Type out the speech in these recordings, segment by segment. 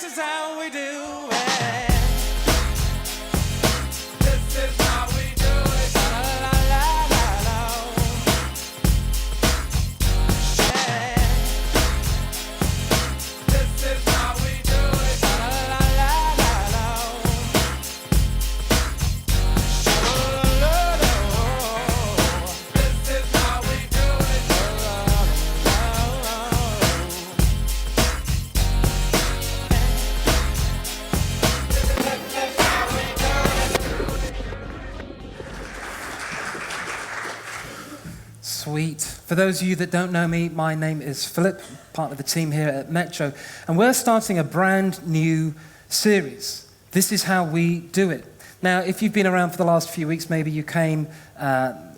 This is how we do it. This is how we do it. La, la, la, la, la. Yeah. This is how we do it. La, la, la, la, la. This is how we do it. Sweet. For those of you that don't know me, my name is Philip, part of the team here at Metro, and we're starting a brand new series. This is how we do it. Now, if you've been around for the last few weeks, maybe you came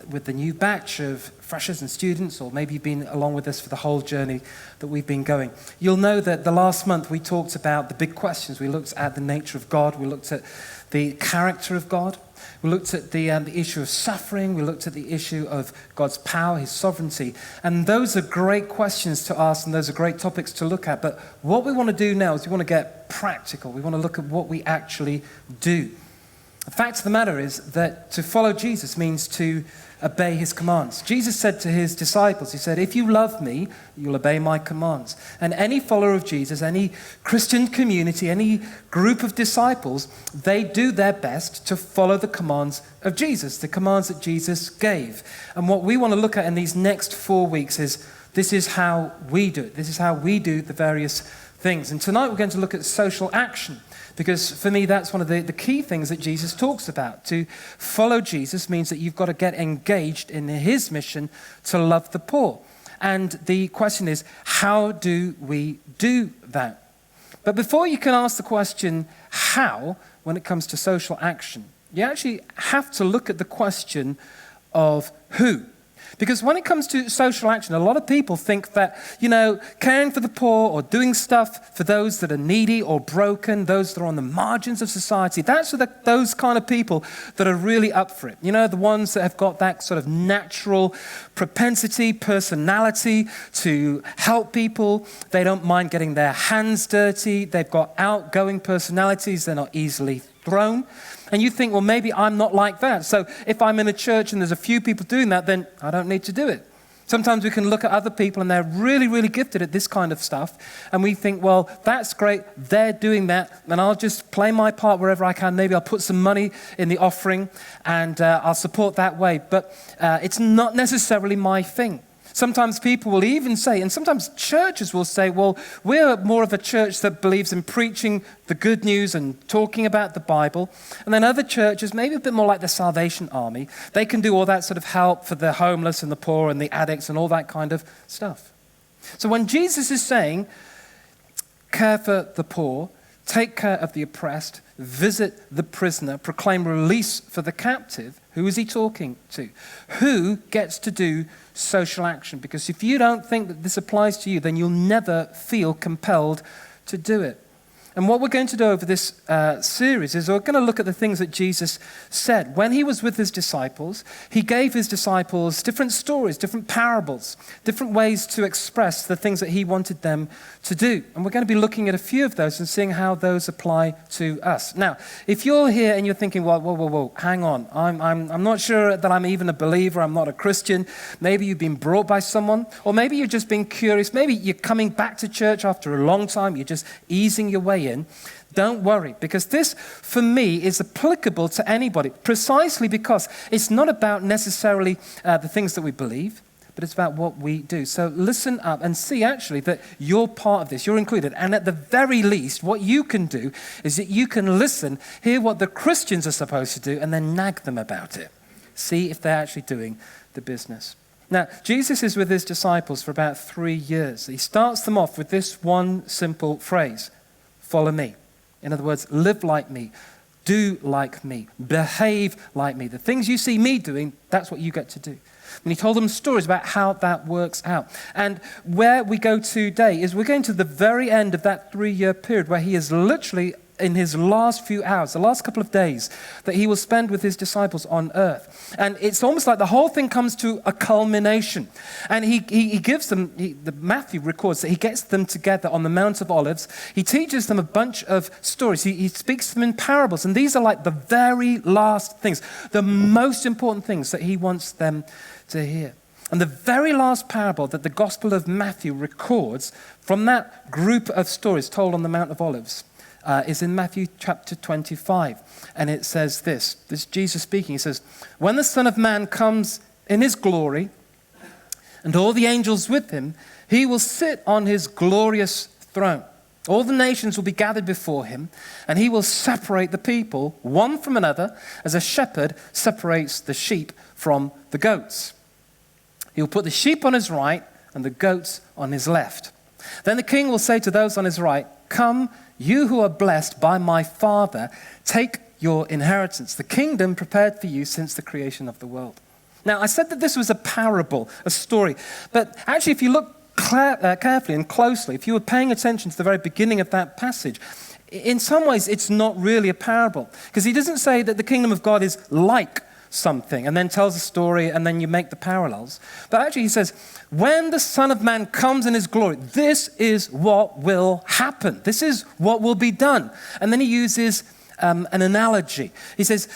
with the new batch of freshers and students, or maybe you've been along with us for the whole journey that we've been going. You'll know that the last month we talked about the big questions. We looked at the nature of God. We looked at the character of God. We looked at the issue of suffering. We looked at the issue of God's power, his sovereignty. And those are great questions to ask, and those are great topics to look at. But what we want to do now is we want to get practical. We want to look at what we actually do. The fact of the matter is that to follow Jesus means to obey his commands. Jesus said to his disciples, he said, if you love me, you'll obey my commands. And any follower of Jesus, any Christian community, any group of disciples, they do their best to follow the commands of Jesus, the commands that Jesus gave. And what we want to look at in these next 4 weeks is, this is how we do it. This is how we do the various things. And tonight we're going to look at social action. Because for me, that's one of the key things that Jesus talks about. To follow Jesus means that you've got to get engaged in his mission to love the poor. And the question is, how do we do that? But before you can ask the question, how, when it comes to social action, you actually have to look at the question of who. Because when it comes to social action, a lot of people think that, caring for the poor or doing stuff for those that are needy or broken, those that are on the margins of society, that's those kind of people that are really up for it. The ones that have got that sort of natural propensity, personality to help people. They don't mind getting their hands dirty. They've got outgoing personalities. They're not easily thrown. And you think, well, maybe I'm not like that. So if I'm in a church and there's a few people doing that, then I don't need to do it. Sometimes we can look at other people and they're really, really gifted at this kind of stuff. And we think, well, that's great. They're doing that. And I'll just play my part wherever I can. Maybe I'll put some money in the offering and I'll support that way. But it's not necessarily my thing. Sometimes people will even say, and sometimes churches will say, well, we're more of a church that believes in preaching the good news and talking about the Bible. And then other churches, maybe a bit more like the Salvation Army, they can do all that sort of help for the homeless and the poor and the addicts and all that kind of stuff. So when Jesus is saying, care for the poor, take care of the oppressed, visit the prisoner, proclaim release for the captive, who is he talking to? Who gets to do social action? Because if you don't think that this applies to you, then you'll never feel compelled to do it. And what we're going to do over this series is we're going to look at the things that Jesus said. When he was with his disciples, he gave his disciples different stories, different parables, different ways to express the things that he wanted them to do. And we're going to be looking at a few of those and seeing how those apply to us. Now, if you're here and you're thinking, well, whoa, hang on. I'm not sure that I'm even a believer. I'm not a Christian. Maybe you've been brought by someone, or maybe you've just been curious. Maybe you're coming back to church after a long time. You're just easing your way in. Don't worry, because this, for me, is applicable to anybody, precisely because it's not about necessarily the things that we believe, but it's about what we do. So listen up and see actually that you're part of this, you're included. And at the very least, what you can do is that you can listen, hear what the Christians are supposed to do, and then nag them about it. See if they're actually doing the business. Now, Jesus is with his disciples for about 3 years. He starts them off with this one simple phrase: follow me. In other words, live like me, do like me, behave like me. The things you see me doing, that's what you get to do. And he told them stories about how that works out. And where we go today is we're going to the very end of that 3-year period where he has literally in his last few hours, the last couple of days that he will spend with his disciples on earth. And it's almost like the whole thing comes to a culmination. And he gives them, Matthew records that he gets them together on the Mount of Olives. He teaches them a bunch of stories. He speaks to them in parables. And these are like the very last things, the most important things that he wants them to hear. And the very last parable that the Gospel of Matthew records from that group of stories told on the Mount of Olives is in Matthew chapter 25. And it says this is Jesus speaking. He says, when the Son of Man comes in his glory and all the angels with him, he will sit on his glorious throne. All the nations will be gathered before him, and he will separate the people one from another as a shepherd separates the sheep from the goats. He will put the sheep on his right and the goats on his left. Then the king will say to those on his right, come, you who are blessed by my Father, take your inheritance, the kingdom prepared for you since the creation of the world. Now, I said that this was a parable, a story, but actually if you look carefully and closely, if you were paying attention to the very beginning of that passage, in some ways it's not really a parable, because he doesn't say that the kingdom of God is like something and then tells a story and then you make the parallels. But actually he says, when the Son of Man comes in his glory, this is what will happen. This is what will be done. And then he uses an analogy. He says,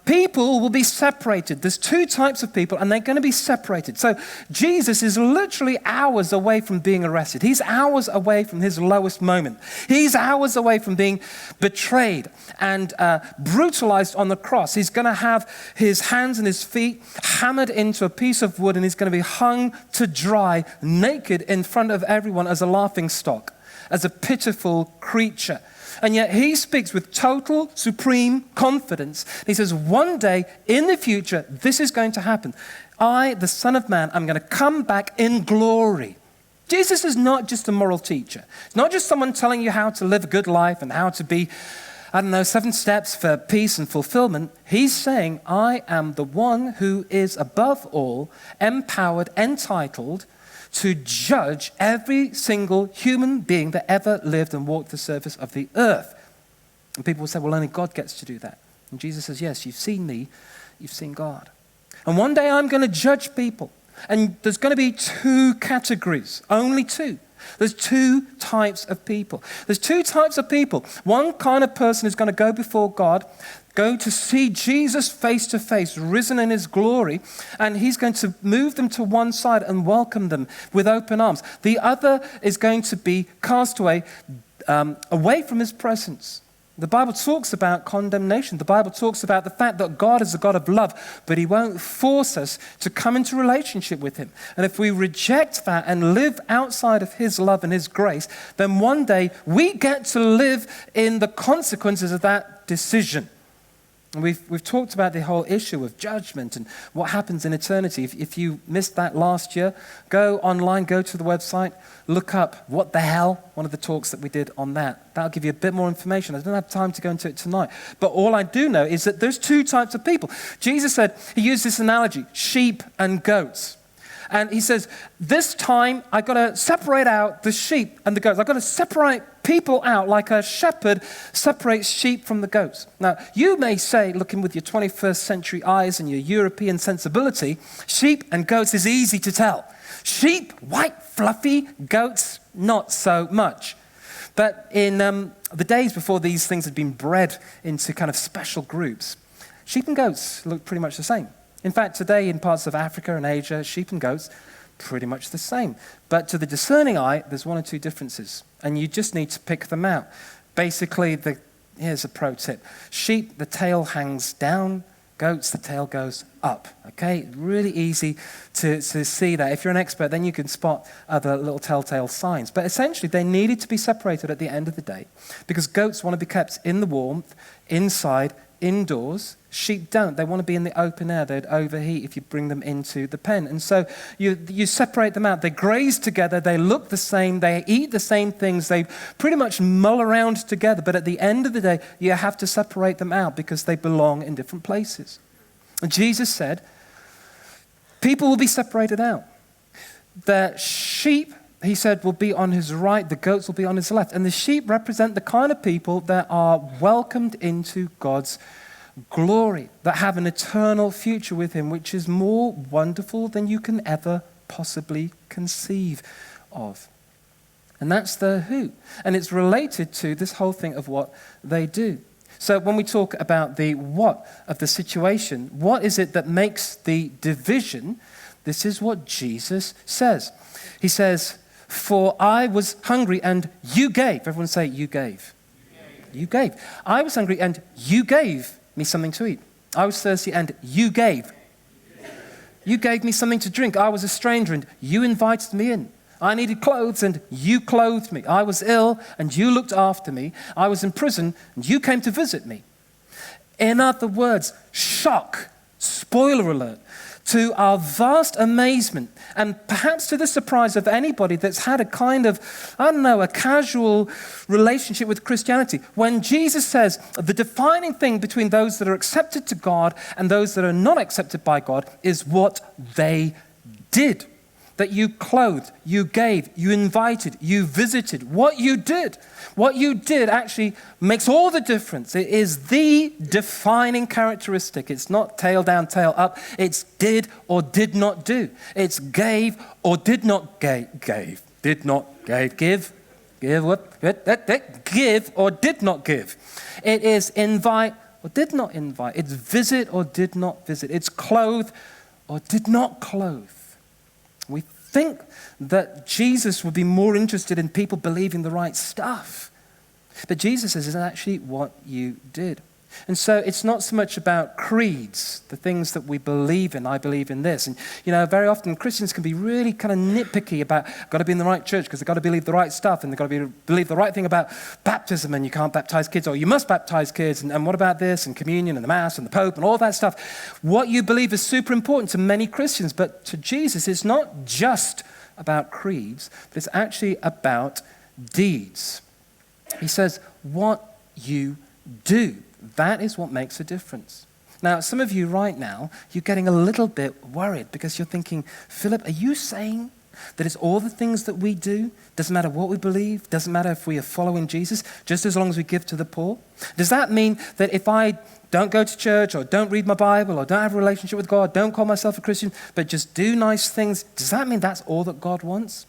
people will be separated. There's two types of people and they're going to be separated. So Jesus is literally hours away from being arrested. He's hours away from his lowest moment. He's hours away from being betrayed and brutalized on the cross. He's going to have his hands and his feet hammered into a piece of wood and he's going to be hung to dry naked in front of everyone as a laughing stock, as a pitiful creature. And yet he speaks with total, supreme confidence. He says, one day in the future, this is going to happen. I, the Son of Man, I'm going to come back in glory. Jesus is not just a moral teacher. It's not just someone telling you how to live a good life and how to be, 7 steps for peace and fulfillment. He's saying, I am the one who is above all, empowered, entitled to judge every single human being that ever lived and walked the surface of the earth. And people will say, well, only God gets to do that. And Jesus says, yes, you've seen me, you've seen God. And one day I'm going to judge people. And there's going to be 2 categories, only 2. There's 2 types of people. There's 2 types of people. One kind of person is going to go before God, go to see Jesus face to face, risen in his glory, and he's going to move them to one side and welcome them with open arms. The other is going to be cast away from his presence. The Bible talks about condemnation. The Bible talks about the fact that God is a God of love, but he won't force us to come into relationship with him. And if we reject that and live outside of his love and his grace, then one day we get to live in the consequences of that decision. And we've talked about the whole issue of judgment and what happens in eternity. If you missed that last year, go online, go to the website, look up What the Hell, one of the talks that we did on that. That'll give you a bit more information. I don't have time to go into it tonight. But all I do know is that there's 2 types of people. Jesus said, he used this analogy, sheep and goats. And he says, this time I've got to separate out the sheep and the goats. I've got to separate people out like a shepherd separates sheep from the goats. Now, you may say, looking with your 21st century eyes and your European sensibility, sheep and goats is easy to tell. Sheep, white, fluffy, goats, not so much. But in the days before these things had been bred into kind of special groups, sheep and goats look pretty much the same. In fact, today in parts of Africa and Asia, sheep and goats, pretty much the same. But to the discerning eye, there's 1 or 2 differences. And you just need to pick them out. Basically, here's a pro tip. Sheep, the tail hangs down. Goats, the tail goes up. Okay? Really easy to see that. If you're an expert, then you can spot other little telltale signs. But essentially, they needed to be separated at the end of the day because goats want to be kept in the warmth, inside, indoors. Sheep don't. They want to be in the open air. They'd overheat if you bring them into the pen. And so you separate them out. They graze together. They look the same. They eat the same things. They pretty much mull around together. But at the end of the day, you have to separate them out because they belong in different places. And Jesus said, people will be separated out. The sheep he said, will be on his right, the goats will be on his left. And the sheep represent the kind of people that are welcomed into God's glory, that have an eternal future with him, which is more wonderful than you can ever possibly conceive of. And that's the who. And it's related to this whole thing of what they do. So when we talk about the what of the situation, what is it that makes the division? This is what Jesus says. He says, for I was hungry and you gave. Everyone say, you gave. You gave. I was hungry and you gave me something to eat. I was thirsty and you gave. You gave me something to drink. I was a stranger and you invited me in. I needed clothes and you clothed me. I was ill and you looked after me. I was in prison and you came to visit me. In other words, shock, spoiler alert, to our vast amazement and perhaps to the surprise of anybody that's had a kind of, a casual relationship with Christianity. When Jesus says the defining thing between those that are accepted to God and those that are not accepted by God is what they did. That you clothed, you gave, you invited, you visited. What you did actually makes all the difference. It is the defining characteristic. It's not tail down, tail up. It's did or did not do. It's gave or did not gave. Did not gave. Give or did not give. It is invite or did not invite. It's visit or did not visit. It's clothe or did not clothe. We think that Jesus would be more interested in people believing the right stuff. But Jesus says it's actually what you did. And so it's not so much about creeds, the things that we believe in. I believe in this. And, very often Christians can be really kind of nitpicky about, got to be in the right church because they've got to believe the right stuff and they've got to believe the right thing about baptism and you can't baptize kids or you must baptize kids and what about this and communion and the Mass and the Pope and all that stuff. What you believe is super important to many Christians, but to Jesus it's not just about creeds, but it's actually about deeds. He says, what you do. That is what makes a difference. Now, some of you right now, you're getting a little bit worried because you're thinking, Philip, are you saying that it's all the things that we do? Doesn't matter what we believe, doesn't matter if we are following Jesus, just as long as we give to the poor? Does that mean that if I don't go to church or don't read my Bible or don't have a relationship with God, don't call myself a Christian, but just do nice things, does that mean that's all that God wants?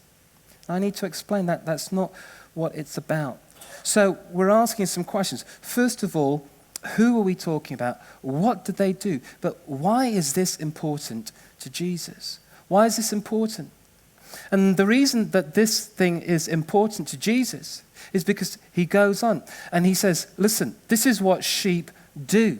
I need to explain that that's not what it's about. So we're asking some questions. First of all, who are we talking about? What did they do? But why is this important to Jesus? Why is this important? And the reason that this thing is important to Jesus is because he goes on and he says, listen, this is what sheep do.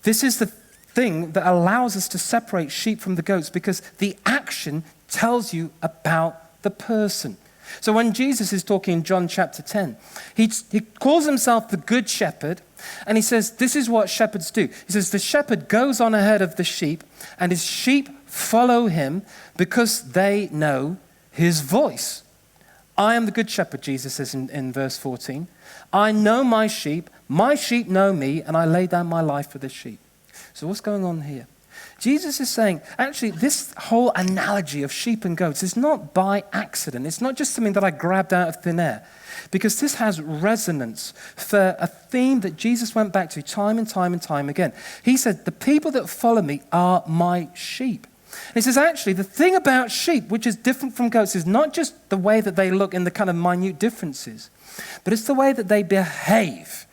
This is the thing that allows us to separate sheep from the goats because the action tells you about the person. So when Jesus is talking in John chapter 10, he calls himself the Good Shepherd, and he says, this is what shepherds do. He says, the shepherd goes on ahead of the sheep, and his sheep follow him because they know his voice. I am the Good Shepherd, Jesus says in verse 14. I know my sheep know me, and I lay down my life for the sheep. So what's going on here? Jesus is saying, actually, this whole analogy of sheep and goats is not by accident. It's not just something that I grabbed out of thin air, because this has resonance for a theme that Jesus went back to time and time and time again. He said, the people that follow me are my sheep. And he says, actually, the thing about sheep, which is different from goats, is not just the way that they look in the kind of minute differences, but it's the way that they behave.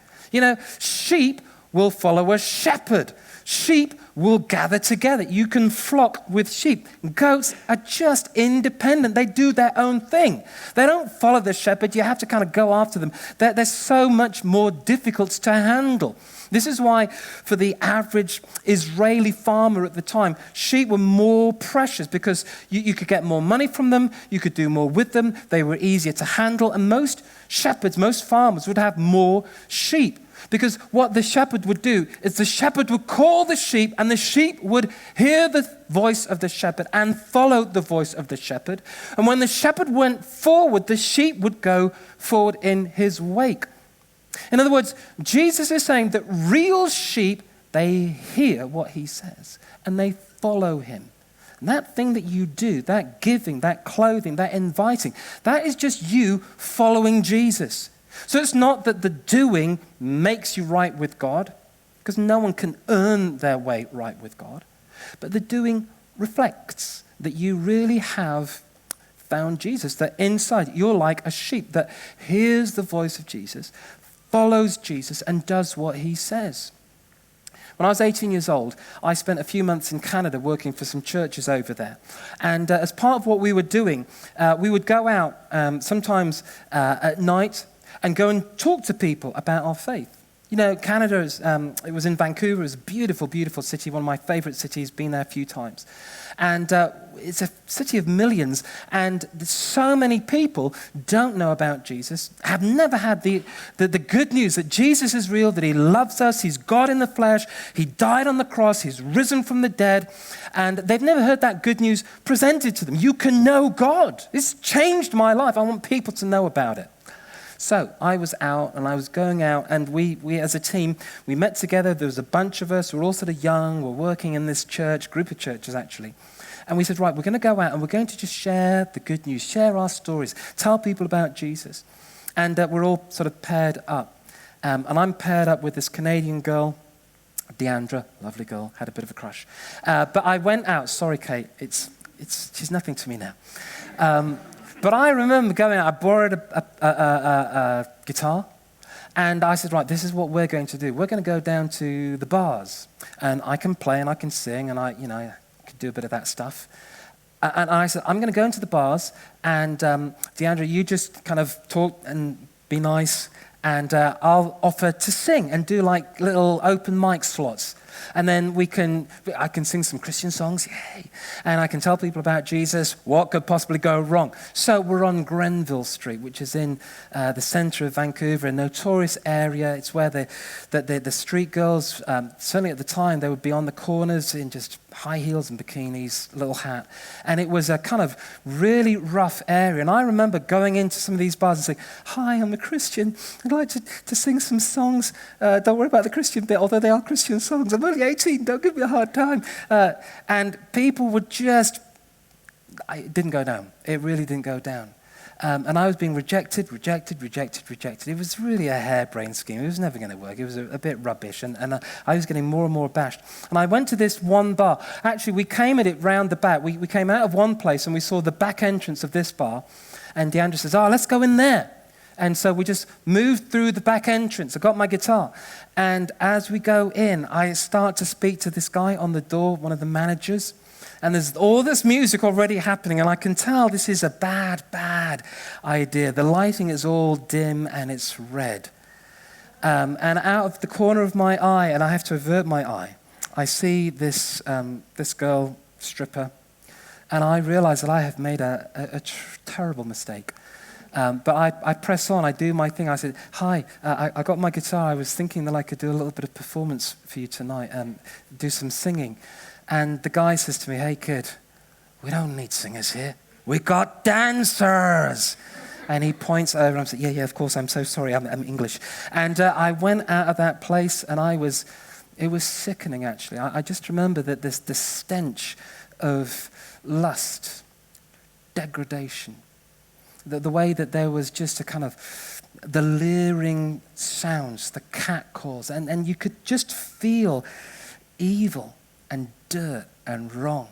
Sheep will follow a shepherd. Sheep will gather together. You can flock with sheep. Goats are just independent. They do their own thing. They don't follow the shepherd. You have to kind of go after them. They're so much more difficult to handle. This is why for the average Israeli farmer at the time, sheep were more precious because you could get more money from them, you could do more with them, they were easier to handle, and most shepherds, most farmers would have more sheep. Because what the shepherd would do is the shepherd would call the sheep and the sheep would hear the voice of the shepherd and follow the voice of the shepherd. And when the shepherd went forward, the sheep would go forward in his wake. In other words, Jesus is saying that real sheep, they hear what he says and they follow him. And that thing that you do, that giving, that clothing, that inviting, that is just you following Jesus. So it's not that the doing makes you right with God, because no one can earn their way right with God, but the doing reflects that you really have found Jesus, that inside you're like a sheep that hears the voice of Jesus, follows Jesus, and does what he says. When I was 18 years old, I spent a few months in Canada working for some churches over there. And as part of what we were doing, we would go out sometimes at night and go and talk to people about our faith. You know, Canada, it was in Vancouver. It was a beautiful, beautiful city, one of my favorite cities, been there a few times. And it's a city of millions, and so many people don't know about Jesus, have never had the good news that Jesus is real, that he loves us, he's God in the flesh, he died on the cross, he's risen from the dead, and they've never heard that good news presented to them. You can know God. It's changed my life. I want people to know about it. So I was out and I was going out, and we as a team, we met together. There was a bunch of us. We're all sort of young. We're working in this church, group of churches actually. And we said, right, we're going to go out and we're going to just share the good news, share our stories, tell people about Jesus. And we're all sort of paired up. And I'm paired up with this Canadian girl, Deandra, lovely girl, had a bit of a crush. But I went out, sorry Kate, she's nothing to me now. But I remember going out, I borrowed a guitar, and I said, right, this is what we're going to do. We're going to go down to the bars, and I can play and I can sing, and I could do a bit of that stuff. And I said, I'm going to go into the bars, and Deandra, you just kind of talk and be nice, and I'll offer to sing and do like little open mic slots. And then I can sing some Christian songs, yay. And I can tell people about Jesus. What could possibly go wrong? So we're on Grenville Street, which is in the center of Vancouver, a notorious area. It's where the street girls, certainly at the time, they would be on the corners in just high heels and bikinis, little hat. And it was a kind of really rough area. And I remember going into some of these bars and saying, hi, I'm a Christian. I'd like to sing some songs. Don't worry about the Christian bit, although they are Christian songs. I'm only 18, don't give me a hard time. And people would just, it didn't go down. It really didn't go down. And I was being rejected. It was really a harebrained scheme. It was never going to work. It was a bit rubbish. And I was getting more and more abashed. And I went to this one bar. Actually, we came at it round the back. We came out of one place and we saw the back entrance of this bar. And Deandra says, let's go in there. And so we just moved through the back entrance. I got my guitar. And as we go in, I start to speak to this guy on the door, one of the managers. And there's all this music already happening, and I can tell this is a bad idea. The lighting is all dim and it's red. And out of the corner of my eye, and I have to avert my eye, I see this girl, stripper, and I realize that I have made a terrible mistake. But I press on, I do my thing. I said, hi, I got my guitar. I was thinking that I could do a little bit of performance for you tonight and do some singing. And the guy says to me, hey kid, we don't need singers here. We got dancers. And he points over and I'm saying, yeah, of course, I'm so sorry, I'm English. And I went out of that place and it was sickening actually. I just remember that this stench of lust, degradation, the way that there was just a kind of the leering sounds, the catcalls, and you could just feel evil and dirt and wrong.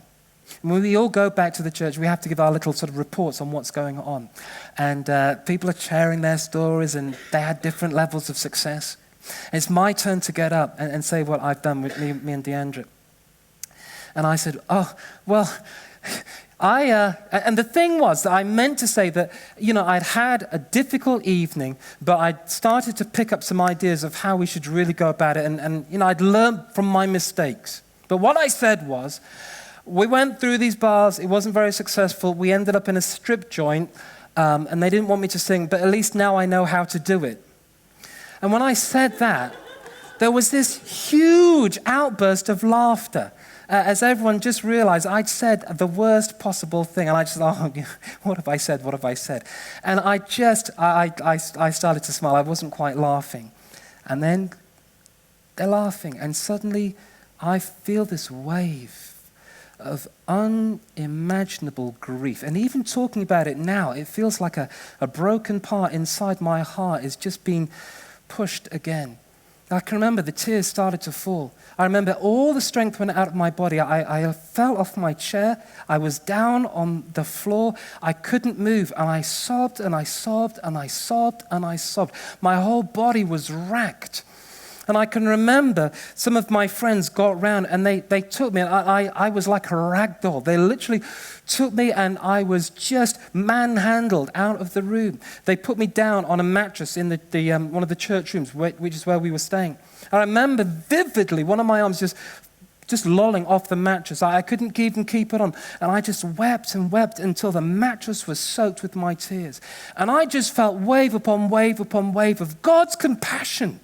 When we all go back to the church, we have to give our little sort of reports on what's going on. And people are sharing their stories, and they had different levels of success. And it's my turn to get up and say what I've done with me and Deandra. And I said, and the thing was that I meant to say that, I'd had a difficult evening, but I'd started to pick up some ideas of how we should really go about it. And I'd learned from my mistakes. But what I said was, we went through these bars. It wasn't very successful. We ended up in a strip joint, and they didn't want me to sing, but at least now I know how to do it. And when I said that, there was this huge outburst of laughter. As everyone just realized I'd said the worst possible thing. And I just thought, what have I said? And I started to smile. I wasn't quite laughing. And then they're laughing. And suddenly I feel this wave of unimaginable grief. And even talking about it now, it feels like a broken part inside my heart is just being pushed again. I can remember the tears started to fall. I remember all the strength went out of my body. I fell off my chair. I was down on the floor. I couldn't move. And I sobbed and I sobbed and I sobbed and I sobbed. My whole body was racked. And I can remember some of my friends got round and they took me. And I was like a rag doll. They literally took me and I was just manhandled out of the room. They put me down on a mattress in the one of the church rooms, which is where we were staying. I remember vividly one of my arms just lolling off the mattress. I couldn't even keep it on. And I just wept and wept until the mattress was soaked with my tears. And I just felt wave upon wave upon wave of God's compassion.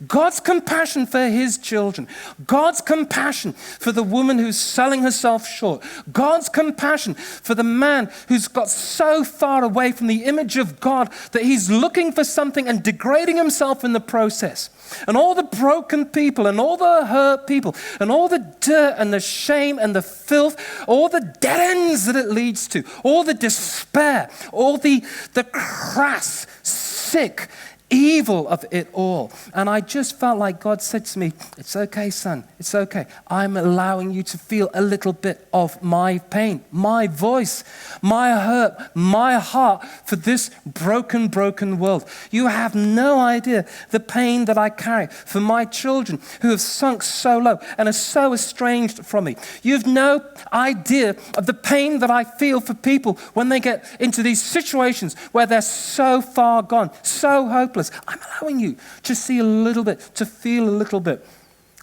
God's compassion for his children. God's compassion for the woman who's selling herself short. God's compassion for the man who's got so far away from the image of God that he's looking for something and degrading himself in the process. And all the broken people and all the hurt people and all the dirt and the shame and the filth, all the dead ends that it leads to, all the despair, all the crass, sick, evil of it all. And I just felt like God said to me, it's okay, son, it's okay. I'm allowing you to feel a little bit of my pain, my voice, my hurt, my heart for this broken world. You have no idea the pain that I carry for my children who have sunk so low and are so estranged from me. You have no idea of the pain that I feel for people when they get into these situations where they're so far gone, so hopeless. I'm allowing you to see a little bit, to feel a little bit.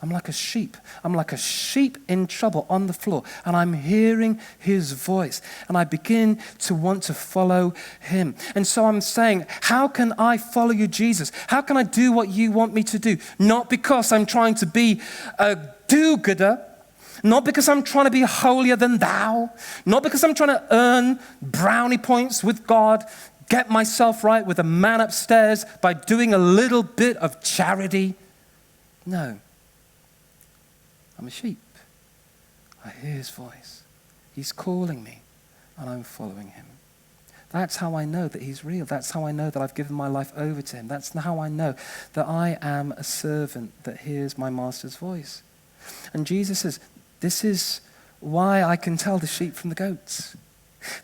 I'm like a sheep. I'm like a sheep in trouble on the floor. And I'm hearing his voice. And I begin to want to follow him. And so I'm saying, how can I follow you, Jesus? How can I do what you want me to do? Not because I'm trying to be a do-gooder. Not because I'm trying to be holier than thou. Not because I'm trying to earn brownie points with God. Get myself right with a man upstairs by doing a little bit of charity. No. I'm a sheep. I hear his voice. He's calling me, and I'm following him. That's how I know that he's real. That's how I know that I've given my life over to him. That's how I know that I am a servant that hears my master's voice. And Jesus says, this is why I can tell the sheep from the goats.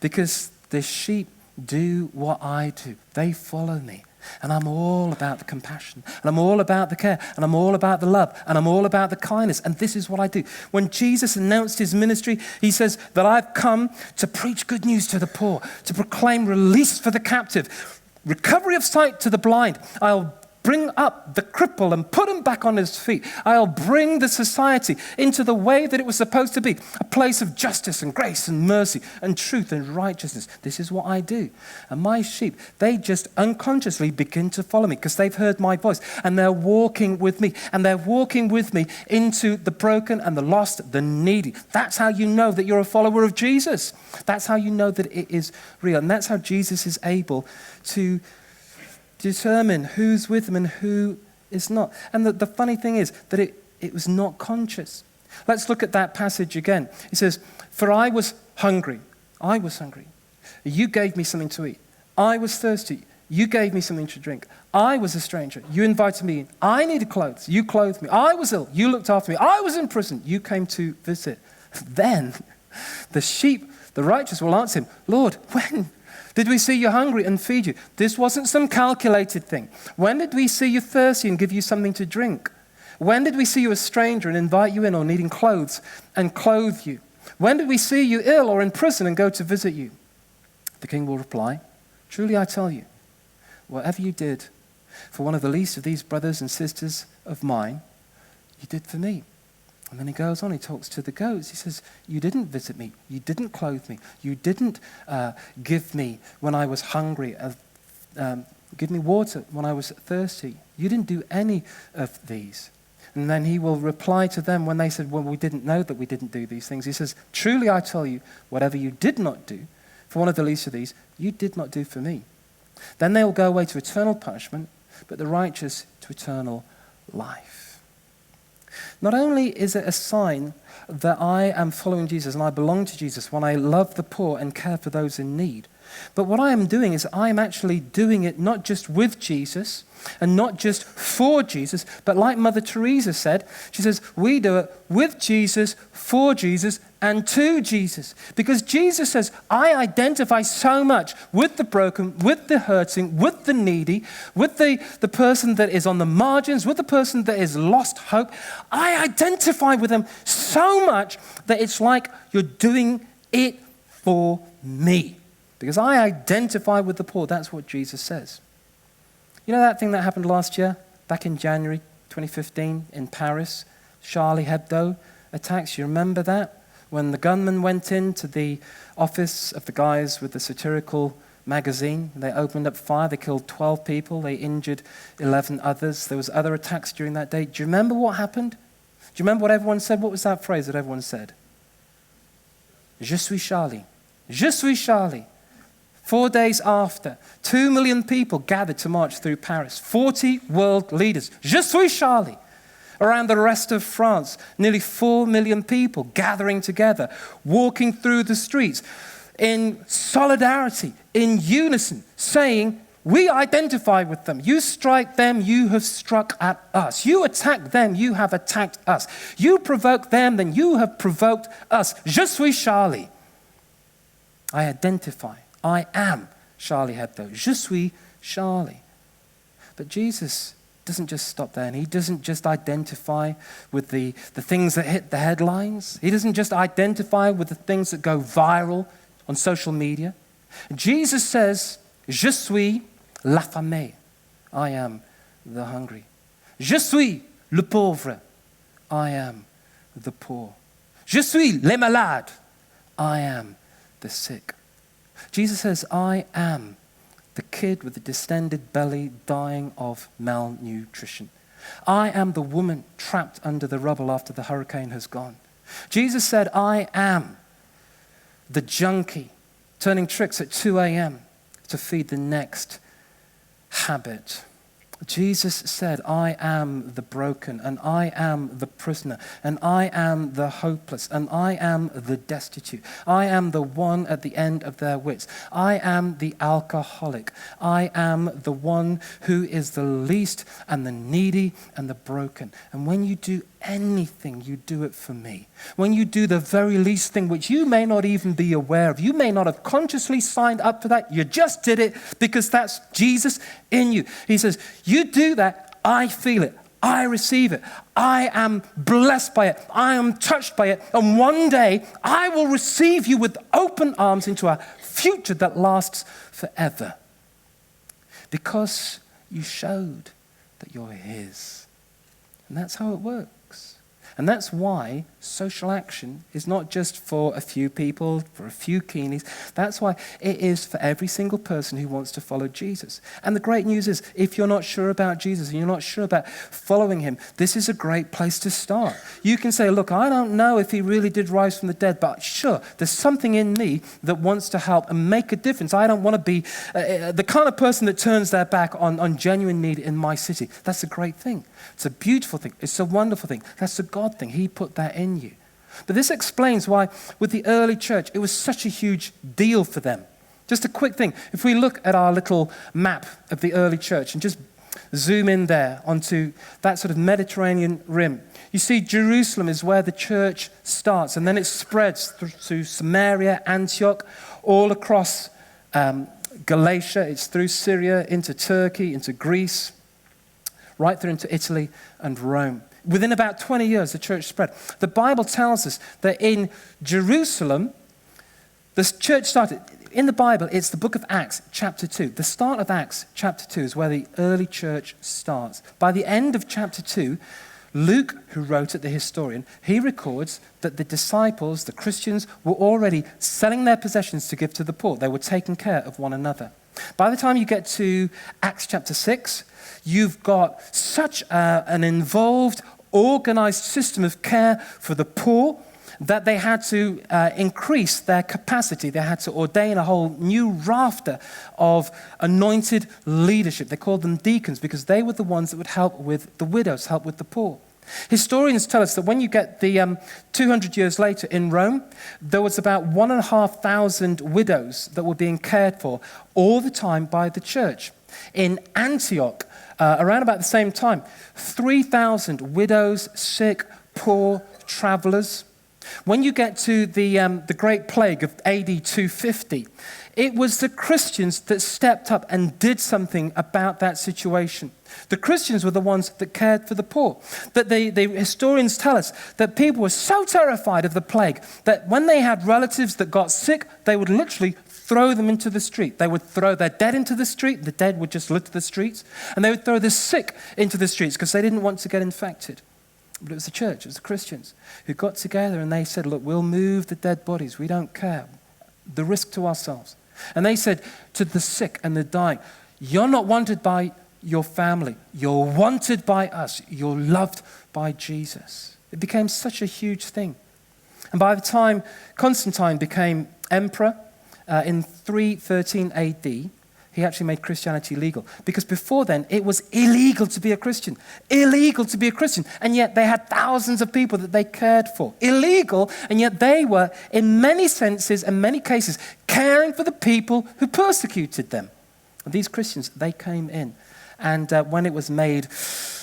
Because the sheep do what I do. They follow me. And I'm all about the compassion. And I'm all about the care. And I'm all about the love. And I'm all about the kindness. And this is what I do. When Jesus announced his ministry, he says that I've come to preach good news to the poor, to proclaim release for the captive, recovery of sight to the blind. I'll bring up the cripple and put him back on his feet. I'll bring the society into the way that it was supposed to be, a place of justice and grace and mercy and truth and righteousness. This is what I do. And my sheep, they just unconsciously begin to follow me because they've heard my voice and they're walking with me. And they're walking with me into the broken and the lost, the needy. That's how you know that you're a follower of Jesus. That's how you know that it is real. And that's how Jesus is able to determine who's with him and who is not. And the funny thing is that it was not conscious. Let's look at that passage again. He says, for I was hungry. I was hungry. You gave me something to eat. I was thirsty. You gave me something to drink. I was a stranger. You invited me in. I needed clothes. You clothed me. I was ill. You looked after me. I was in prison. You came to visit. Then the sheep, the righteous, will answer him, Lord, when did we see you hungry and feed you? This wasn't some calculated thing. When did we see you thirsty and give you something to drink? When did we see you a stranger and invite you in or needing clothes and clothe you? When did we see you ill or in prison and go to visit you? The king will reply, truly I tell you, whatever you did for one of the least of these brothers and sisters of mine, you did for me. And then he goes on, he talks to the goats. He says, you didn't visit me. You didn't clothe me. You didn't give me when I was hungry, give me water when I was thirsty. You didn't do any of these. And then he will reply to them when they said, well, we didn't know that we didn't do these things. He says, truly I tell you, whatever you did not do for one of the least of these, you did not do for me. Then they will go away to eternal punishment, but the righteous to eternal life. Not only is it a sign that I am following Jesus and I belong to Jesus when I love the poor and care for those in need, but what I am doing is I am actually doing it not just with Jesus and not just for Jesus, but like Mother Teresa said, she says, we do it with Jesus, for Jesus, and to Jesus. Because Jesus says, I identify so much with the broken, with the hurting, with the needy, with the person that is on the margins, with the person that is lost hope. I identify with them so much that it's like you're doing it for me. Because I identify with the poor. That's what Jesus says. You know that thing that happened last year, back in January 2015 in Paris? Charlie Hebdo attacks. You remember that? When the gunman went into the office of the guys with the satirical magazine, they opened up fire, they killed 12 people, they injured 11 others. There was other attacks during that day. Do you remember what happened? Do you remember what everyone said? What was that phrase that everyone said? Je suis Charlie. Je suis Charlie. 4 days after, 2 million people gathered to march through Paris. 40 world leaders. Je suis Charlie. Around the rest of France, nearly 4 million people gathering together, walking through the streets in solidarity, in unison, saying, we identify with them. You strike them, you have struck at us. You attack them, you have attacked us. You provoke them, then you have provoked us. Je suis Charlie. I identify. I am Charlie Hebdo. Je suis Charlie. But Jesus doesn't just stop there, and he doesn't just identify with the things that hit the headlines. He doesn't just identify with the things that go viral on social media. Jesus says, Je suis l'affamé. I am the hungry. Je suis le pauvre. I am the poor. Je suis les malades. I am the sick. Jesus says, I am the kid with the distended belly dying of malnutrition. I am the woman trapped under the rubble after the hurricane has gone. Jesus said, I am the junkie turning tricks at 2 a.m. to feed the next habit. Jesus said, I am the broken, and I am the prisoner, and I am the hopeless, and I am the destitute. I am the one at the end of their wits. I am the alcoholic. I am the one who is the least and the needy and the broken. And when you do anything, you do it for me. When you do the very least thing, which you may not even be aware of, you may not have consciously signed up for that, you just did it because that's Jesus in you. He says, you do that, I feel it, I receive it, I am blessed by it, I am touched by it, and one day I will receive you with open arms into a future that lasts forever. Because you showed that you're his. And that's how it works. And that's why social action is not just for a few people, for a few keenies. That's why it is for every single person who wants to follow Jesus. And the great news is, if you're not sure about Jesus and you're not sure about following him, this is a great place to start. You can say, look, I don't know if he really did rise from the dead, but sure, there's something in me that wants to help and make a difference. I don't want to be the kind of person that turns their back on genuine need in my city. That's a great thing. It's a beautiful thing. It's a wonderful thing. That's a God thing. He put that in you. But this explains why with the early church, it was such a huge deal for them. Just a quick thing. If we look at our little map of the early church and just zoom in there onto that sort of Mediterranean rim, you see Jerusalem is where the church starts, and then it spreads through Samaria, Antioch, all across Galatia. It's through Syria, into Turkey, into Greece, right through into Italy and Rome. Within about 20 years, the church spread. The Bible tells us that in Jerusalem, the church started. In the Bible, it's the book of Acts, chapter 2. The start of Acts, chapter 2, is where the early church starts. By the end of chapter 2, Luke, who wrote it, the historian, he records that the disciples, the Christians, were already selling their possessions to give to the poor. They were taking care of one another. By the time you get to Acts chapter 6, you've got such an involved, organized system of care for the poor that they had to increase their capacity. They had to ordain a whole new rafter of anointed leadership. They called them deacons because they were the ones that would help with the widows, help with the poor. Historians tell us that when you get the 200 years later in Rome, there was about 1,500 widows that were being cared for all the time by the church. In Antioch, around about the same time, 3,000 widows, sick, poor, travelers. When you get to the Great Plague of AD 250, it was the Christians that stepped up and did something about that situation. The Christians were the ones that cared for the poor. That the historians tell us that people were so terrified of the plague that when they had relatives that got sick, they would literally throw them into the street. They would throw their dead into the street. The dead would just litter the streets. And they would throw the sick into the streets because they didn't want to get infected. But it was the church, it was the Christians who got together and they said, look, we'll move the dead bodies. We don't care. The risk to ourselves. And they said to the sick and the dying, you're not wanted by your family. You're wanted by us. You're loved by Jesus. It became such a huge thing. And by the time Constantine became emperor in 313 AD, he actually made Christianity legal. Because before then, it was illegal to be a Christian. Illegal to be a Christian. And yet they had thousands of people that they cared for. Illegal, and yet they were, in many senses and many cases, caring for the people who persecuted them. And these Christians, they came in. And when it was made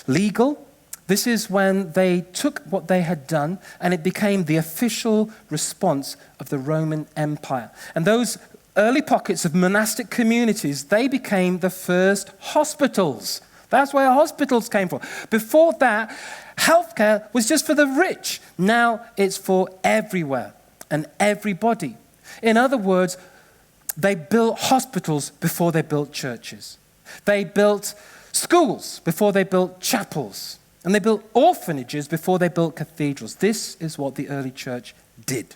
legal, this is when they took what they had done and it became the official response of the Roman Empire. And those early pockets of monastic communities, they became the first hospitals. That's where hospitals came from. Before that, healthcare was just for the rich. Now it's for everywhere and everybody. In other words, they built hospitals before they built churches. They built schools before they built chapels. And they built orphanages before they built cathedrals. This is what the early church did.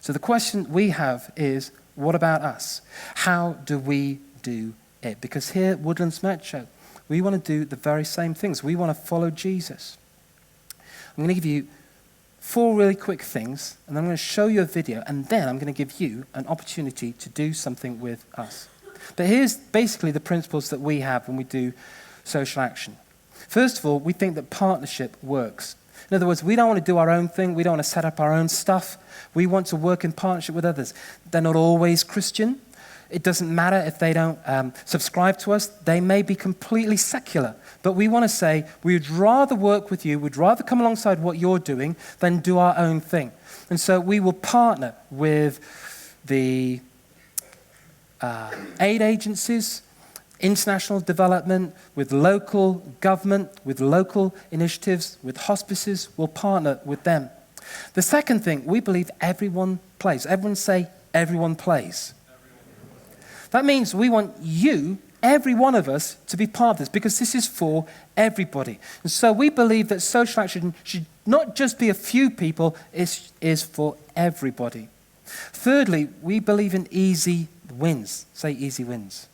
So the question we have is, what about us? How do we do it? Because here at Woodlands Metro, we want to do the very same things. We want to follow Jesus. I'm going to give you 4 really quick things, and I'm going to show you a video, and then I'm going to give you an opportunity to do something with us. But here's basically the principles that we have when we do social action. First of all, we think that partnership works. In other words, we don't want to do our own thing. We don't want to set up our own stuff. We want to work in partnership with others. They're not always Christian. It doesn't matter if they don't subscribe to us. They may be completely secular. But we want to say, we'd rather work with you, we'd rather come alongside what you're doing than do our own thing. And so we will partner with the aid agencies, international development, with local government, with local initiatives, with hospices. We'll partner with them. The second thing, we believe everyone plays. Everyone say, everyone plays. That means we want you, every one of us, to be part of this because this is for everybody. And so we believe that social action should not just be a few people, it is for everybody. Thirdly, we believe in easy wins. Say easy wins.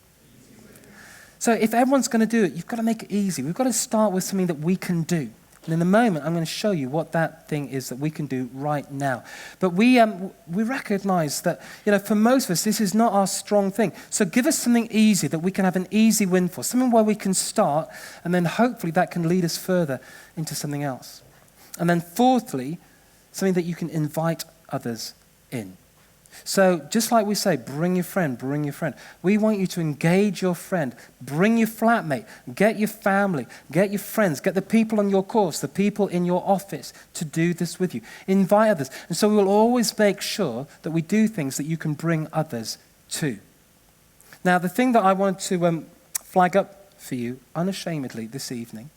So if everyone's going to do it, you've got to make it easy. We've got to start with something that we can do. And in a moment, I'm going to show you what that thing is that we can do right now. But we recognize that, for most of us, this is not our strong thing. So give us something easy that we can have an easy win for, something where we can start, and then hopefully that can lead us further into something else. And then fourthly, something that you can invite others in. So just like we say, bring your friend, bring your friend. We want you to engage your friend. Bring your flatmate. Get your family. Get your friends. Get the people on your course, the people in your office to do this with you. Invite others. And so we will always make sure that we do things that you can bring others to. Now, the thing that I want to flag up for you unashamedly this evening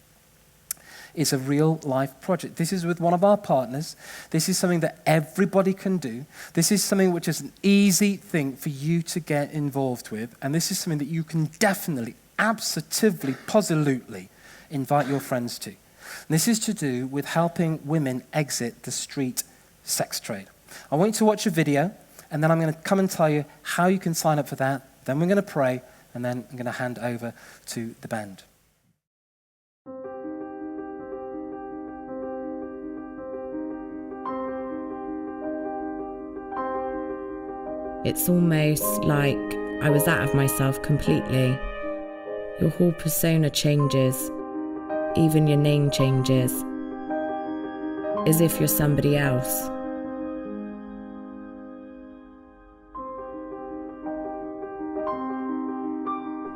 is a real life project. This is with one of our partners. This is something that everybody can do. This is something which is an easy thing for you to get involved with. And this is something that you can definitely, absolutely, positively invite your friends to. And this is to do with helping women exit the street sex trade. I want you to watch a video, and then I'm going to come and tell you how you can sign up for that. Then we're going to pray, and then I'm going to hand over to the band. It's almost like I was out of myself completely. Your whole persona changes. Even your name changes. as if you're somebody else.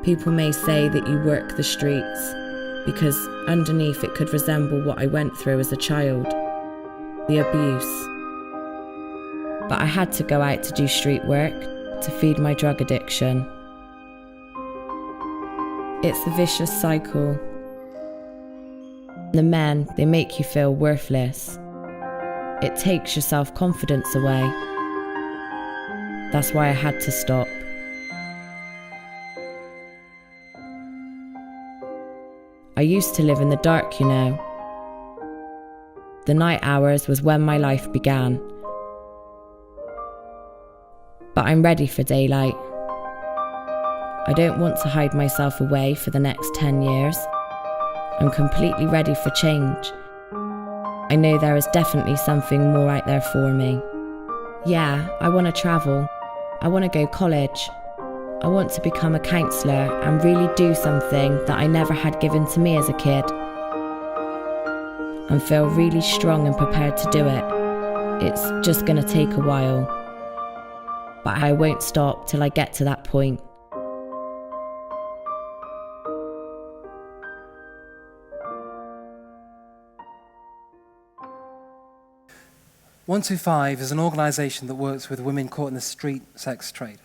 People may say that you work the streets because underneath it could resemble what I went through as a child, the abuse. But I had to go out to do street work to feed my drug addiction. It's a vicious cycle. The men, they make you feel worthless. It takes your self-confidence away. That's why I had to stop. I used to live in the dark, you know. The night hours was when my life began. But I'm ready for daylight. I don't want to hide myself away for the next 10 years. I'm completely ready for change. I know there is definitely something more out there for me. Yeah, I want to travel. I want to go college. I want to become a counsellor and really do something that I never had given to me as a kid. And feel really strong and prepared to do it. It's just going to take a while. But I won't stop till I get to that point. "125 is an organisation that works with women caught in the street sex trade.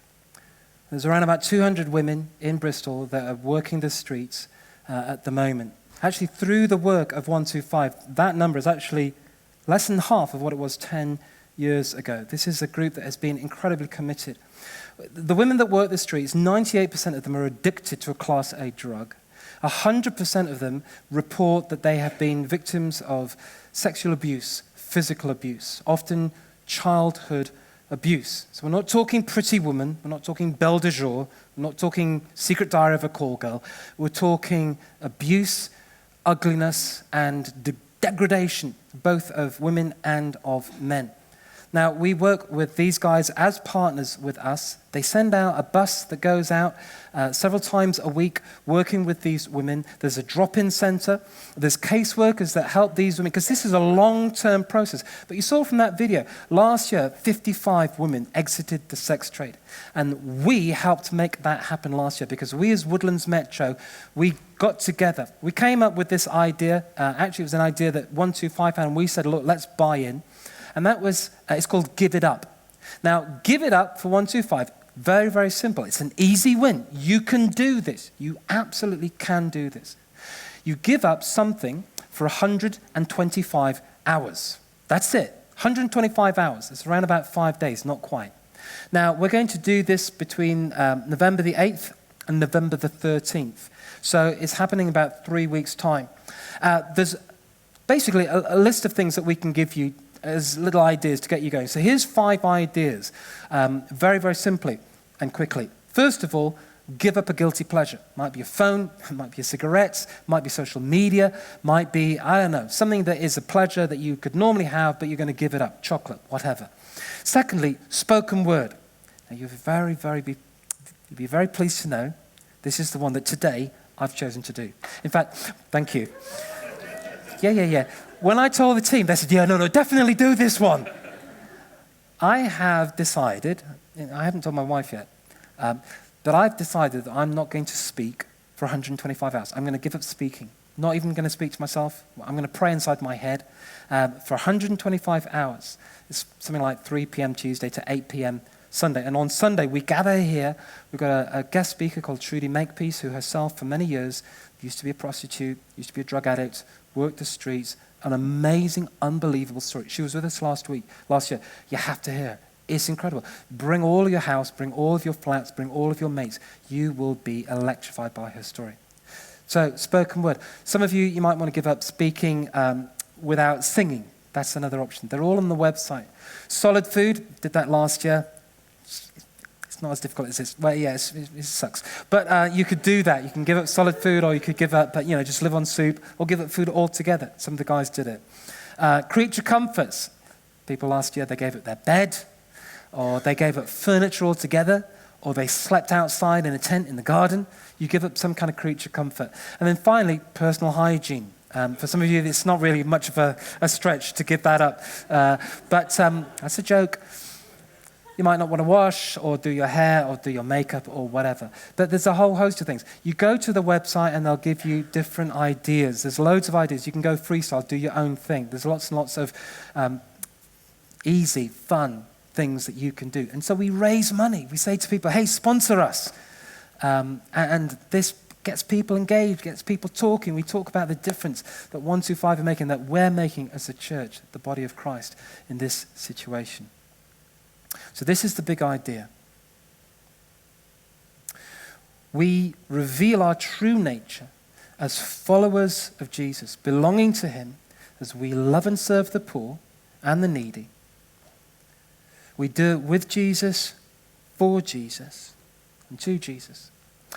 There's around about 200 women in Bristol that are working the streets at the moment. Actually, through the work of 125, that number is actually less than half of what it was 10 years ago. This is a group that has been incredibly committed. The women that work the streets, 98% of them are addicted to a Class A drug. 100% of them report that they have been victims of sexual abuse, physical abuse, often childhood abuse. So we're not talking Pretty Woman, we're not talking Belle de Jour, we're not talking Secret Diary of a Call Girl. We're talking abuse, ugliness, and degradation, both of women and of men. Now, we work with these guys as partners with us. They send out a bus that goes out several times a week working with these women. There's a drop-in center. There's caseworkers that help these women, because this is a long-term process. But you saw from that video, last year, 55 women exited the sex trade. And we helped make that happen last year, because we as Woodlands Metro, we got together. We came up with this idea. Actually, it was an idea that 125 had, and we said, look, let's buy in. And that was, it's called Give It Up. Now, Give It Up for 125, very, very simple. It's an easy win. You can do this. You absolutely can do this. You give up something for 125 hours. That's it, 125 hours. It's around about 5 days, not quite. Now, we're going to do this between November the 8th and November the 13th. So it's happening in about 3 weeks' time. There's basically a list of things that we can give you as little ideas to get you going. So here's 5 ideas, very, very simply and quickly. First of all, give up a guilty pleasure. Might be a phone, might be a cigarettes, might be social media, might be, I don't know, something that is a pleasure that you could normally have, but you're going to give it up, chocolate, whatever. Secondly, spoken word. Now you'll be very pleased to know this is the one that today I've chosen to do. In fact, thank you. Yeah. When I told the team, they said, no, definitely do this one. I have decided, I haven't told my wife yet, but I've decided that I'm not going to speak for 125 hours. I'm going to give up speaking. Not even going to speak to myself. I'm going to pray inside my head for 125 hours. It's something like 3 p.m. Tuesday to 8 p.m. Sunday. And on Sunday, we gather here. We've got a guest speaker called Trudy Makepeace, who herself, for many years, used to be a prostitute, used to be a drug addict, worked the streets. An amazing, unbelievable story. She was with us last year. You have to hear. It's incredible. Bring all of your house, bring all of your flats, bring all of your mates. You will be electrified by her story. So, spoken word. Some of you might want to give up speaking without singing. That's another option. They're all on the website. Solid food, did that last year. It's not as difficult as this. Well, yeah, it sucks. But you could do that. You can give up solid food, or you could give up, just live on soup, or give up food altogether. Some of the guys did it. Creature comforts. People last year, they gave up their bed, or they gave up furniture altogether, or they slept outside in a tent in the garden. You give up some kind of creature comfort. And then finally, personal hygiene. For some of you, it's not really much of a stretch to give that up. But that's a joke. You might not want to wash or do your hair or do your makeup or whatever. But there's a whole host of things. You go to the website and they'll give you different ideas. There's loads of ideas. You can go freestyle, do your own thing. There's lots and lots of easy, fun things that you can do. And so we raise money. We say to people, hey, sponsor us. And this gets people engaged, gets people talking. We talk about the difference that 125 are making, that we're making as a church, the body of Christ, in this situation. So this is the big idea. We reveal our true nature as followers of Jesus, belonging to him as we love and serve the poor and the needy. We do it with Jesus, for Jesus, and to Jesus.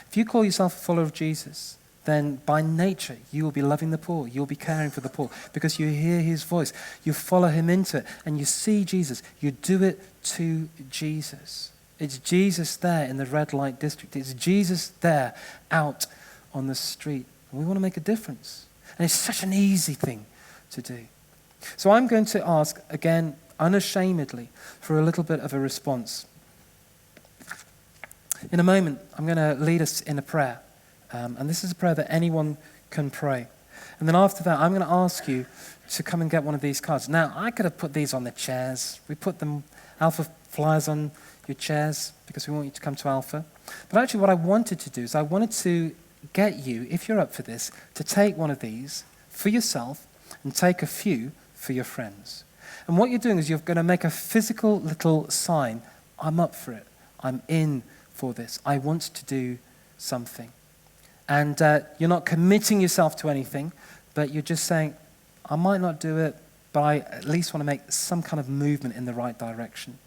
If you call yourself a follower of Jesus, then by nature you will be loving the poor. You'll be caring for the poor because you hear his voice. You follow him into it and you see Jesus. You do it to Jesus. It's Jesus there in the red light district. It's Jesus there out on the street. And we want to make a difference. And it's such an easy thing to do. So I'm going to ask, again, unashamedly, for a little bit of a response. In a moment, I'm going to lead us in a prayer. And this is a prayer that anyone can pray. And then after that, I'm going to ask you to come and get one of these cards. Now, I could have put these on the chairs. We put them, Alpha flyers on your chairs because we want you to come to Alpha. But actually what I wanted to do is I wanted to get you, if you're up for this, to take one of these for yourself and take a few for your friends. And what you're doing is you're going to make a physical little sign. I'm up for it. I'm in for this. I want to do something. And you're not committing yourself to anything, but you're just saying, I might not do it, but I at least want to make some kind of movement in the right direction.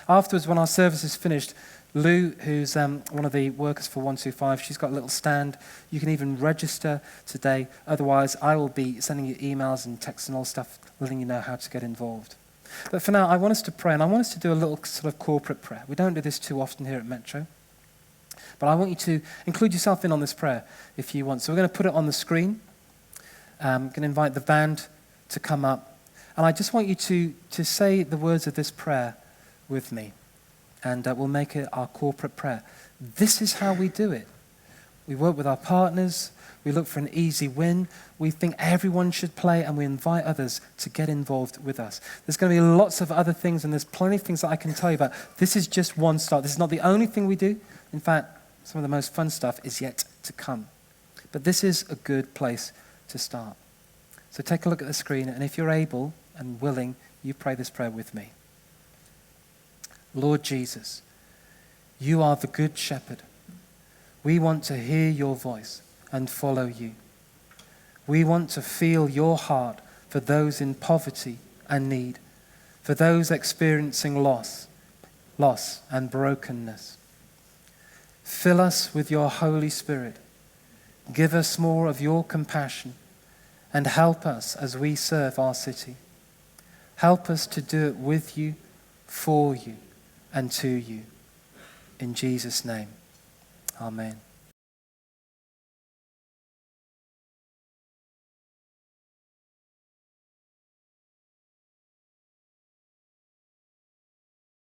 Afterwards, when our service is finished, Lou, who's one of the workers for 125, she's got a little stand. You can even register today. Otherwise, I will be sending you emails and texts and all stuff, letting you know how to get involved. But for now, I want us to pray, and I want us to do a little sort of corporate prayer. We don't do this too often here at Metro. But I want you to include yourself in on this prayer if you want. So we're going to put it on the screen. I'm going to invite the band to come up. And I just want you to say the words of this prayer with me. And we'll make it our corporate prayer. This is how we do it. We work with our partners. We look for an easy win. We think everyone should play, and we invite others to get involved with us. There's going to be lots of other things, and there's plenty of things that I can tell you about. This is just one start. This is not the only thing we do. In fact, some of the most fun stuff is yet to come. But this is a good place to start. So take a look at the screen, and if you're able and willing, you pray this prayer with me. Lord Jesus, you are the good shepherd. We want to hear your voice and follow you. We want to feel your heart for those in poverty and need, for those experiencing loss and brokenness. Fill us with your Holy Spirit. Give us more of your compassion and help us as we serve our city. Help us to do it with you, for you, and to you. In Jesus' name, amen.